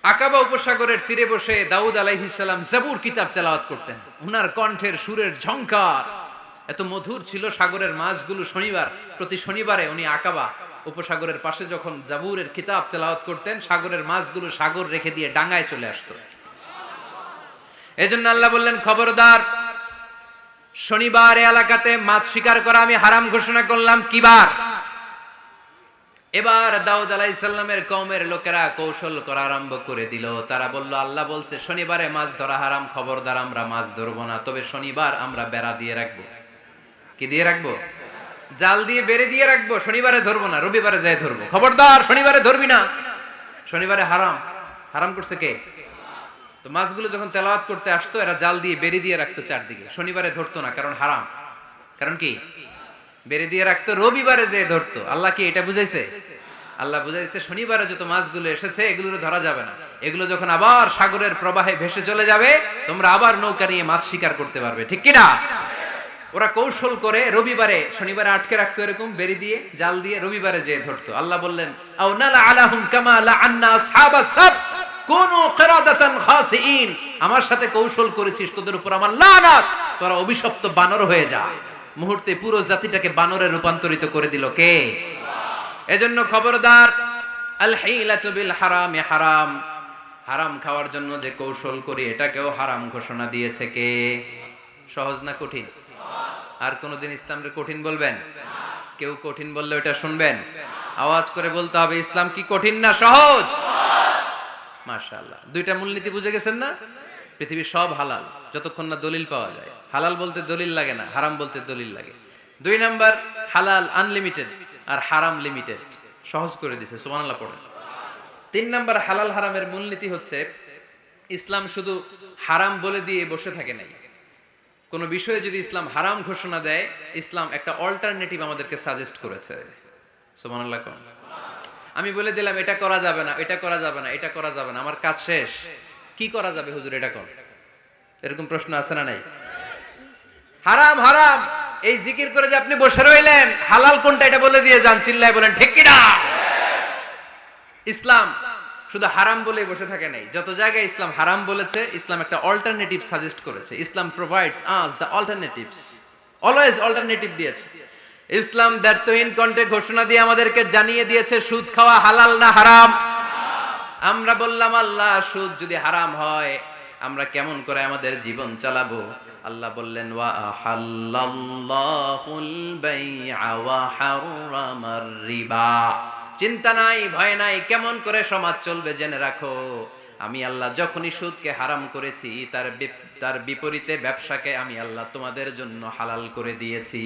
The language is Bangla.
আকাবা উপসাগরের তীরে বসে দাউদ আলাইহিস সালাম জাবুর কিতাব তেলাওয়াত করতেন। উনার কণ্ঠের সুরের ঝংকার এত মধুর ছিল, সাগরের মাছগুলো প্রতি শনিবারে উনি আকাবা উপসাগরের পাশে যখন জাবুরের কিতাব তেলাওয়াত করতেন, সাগরের মাছগুলো সাগর রেখে দিয়ে ডাঙায় চলে আসতো। এজন্য আল্লাহ বললেন, খবরদার, শনিবার এলাকাতে মাছ শিকার করা আমি হারাম ঘোষণা করলাম। কিবার? এবার দাউদ আলাইহিস সালামের কওমের লোকেরা কৌশল করা আরম্ভ করে দিল। তারা বলল, আল্লাহ বলছে শনিবারে মাছ ধরা হারাম, খবরদার আমরা মাছ ধরবো না, তবে শনিবার আমরা বেড়া দিয়ে রাখবো। কি দিয়ে রাখবো? জাল দিয়ে বেড়ে দিয়ে রাখবো। শনিবারে ধরবো না, রবিবারে যাই ধরবো। খবরদার, শনিবারে ধরবি না, শনিবারে হারাম। হারাম করছে কে? তো মাছগুলো যখন তেলাওয়াত করতে আসতো, এরা জাল দিয়ে বেড়ে দিয়ে রাখতো চারদিকে। শনিবারে ধরতো না, কারণ হারাম। কারণ কি? বেড়ে দিয়ে রাখতো, রবিবারে যে ধরতো। আল্লাহ কি এটা বুঝাইছে? আল্লাহ বুঝাইছে শনিবারে যত মাছগুলো এসেছে এগুলো ধরা যাবে না। এগুলো যখন আবার সাগরের প্রবাহে ভেসে চলে যাবে, তোমরা আবার নৌকা নিয়ে মাছ শিকার করতে পারবে। ঠিক কিনা? ওরা কৌশল করে রবিবারে, শনিবারে আটকে রাখতো এরকম বেড়ে দিয়ে, জাল দিয়ে, রবিবারে যে ধরতো। আল্লাহ বললেন, আও নালা আলাহুম কামা লাআন্না আসহাবাস সাব কুনু কিরাদাতান খাসিইন। আমার সাথে কৌশল করেছিস, তোদের উপর আমার লানাত, তোরা অভিশপ্ত বানর হয়ে যা। মুহূর্তে পুরো জাতিটাকে বানরে রূপান্তরিত করে দিল কে? এজন্য খবরদার, আল হিলাতু বিল হারামি হারাম। হারাম খাওয়ার জন্য যে কৌশল করি এটাকেও হারাম ঘোষণা দিয়েছে কে? সহজ না কঠিন? আর কোনদিন ইসলামকে কঠিন বলবেন? কেউ কঠিন বললে ওটা শুনবেন? আওয়াজ করে বলতে হবে, ইসলাম কি কঠিন না সহজ? মাশাআল্লাহ, দুইটা মূলনীতি বুঝে গেছেন না? পৃথিবীর সব হালাল, যতক্ষণ না দলিল পাওয়া যায়। হালাল বলতে দলিল লাগে না, হারাম বলতে দলিল লাগে। 2 নাম্বার, হালাল আনলিমিটেড আর হারাম লিমিটেড। সহজ করে দিয়েছে, সুবহানাল্লাহ পড়েন। 3 নাম্বার, হালাল হারামের মূলনীতি হচ্ছে, ইসলাম শুধু হারাম বলে দিয়ে বসে থাকে নাই। কোন বিষয়ে যদি ইসলাম হারাম ঘোষণা দেয়, ইসলাম একটা অল্টারনেটিভ আমাদেরকে সাজেস্ট করেছে। সুবহানাল্লাহ কোন? আমি বলে দিলাম এটা করা যাবে না, এটা করা যাবে না, এটা করা যাবে না, আমার কাজ শেষ। কি করা যাবে হুজুর এটা কোন? এরকম প্রশ্ন আছে না নাই? হারাম হারাম এই জিকির করে যে আপনি বসে রইলেন, হালাল কোনটা এটা বলে দিয়ে যান, চিল্লায় বলেন ঠিক কি না? ইসলাম শুধু হারাম বলে বসে থাকে নাই। যত জায়গায় ইসলাম হারাম বলেছে, ইসলাম একটা অল্টারনেটিভ সাজেস্ট করেছে। Islam provides us the alternatives, always alternative দিয়েছে। ইসলাম দ্ব্যর্থহীন কণ্ঠে ঘোষণা দিয়ে আমাদেরকে জানিয়ে দিয়েছে সুদ খাওয়া হালাল না হারাম। আমরা বললাম, আল্লাহ সুদ যদি হারাম হয় আমরা কেমন করে আমাদের জীবন চালাবো? আল্লাহ বললেন, ওয়া আহাল্লাল্লাহুল বাইআ ওয়া হারামার রিবা। চিন্তা নাই, ভয় নাই, কেমন করে সমাজ চলবে জেনে রাখো। আমি আল্লাহ যখনই সুদকে হারাম করেছি, তার বিপরীতে ব্যবসাকে আমি আল্লাহ তোমাদের জন্য হালাল করে দিয়েছি।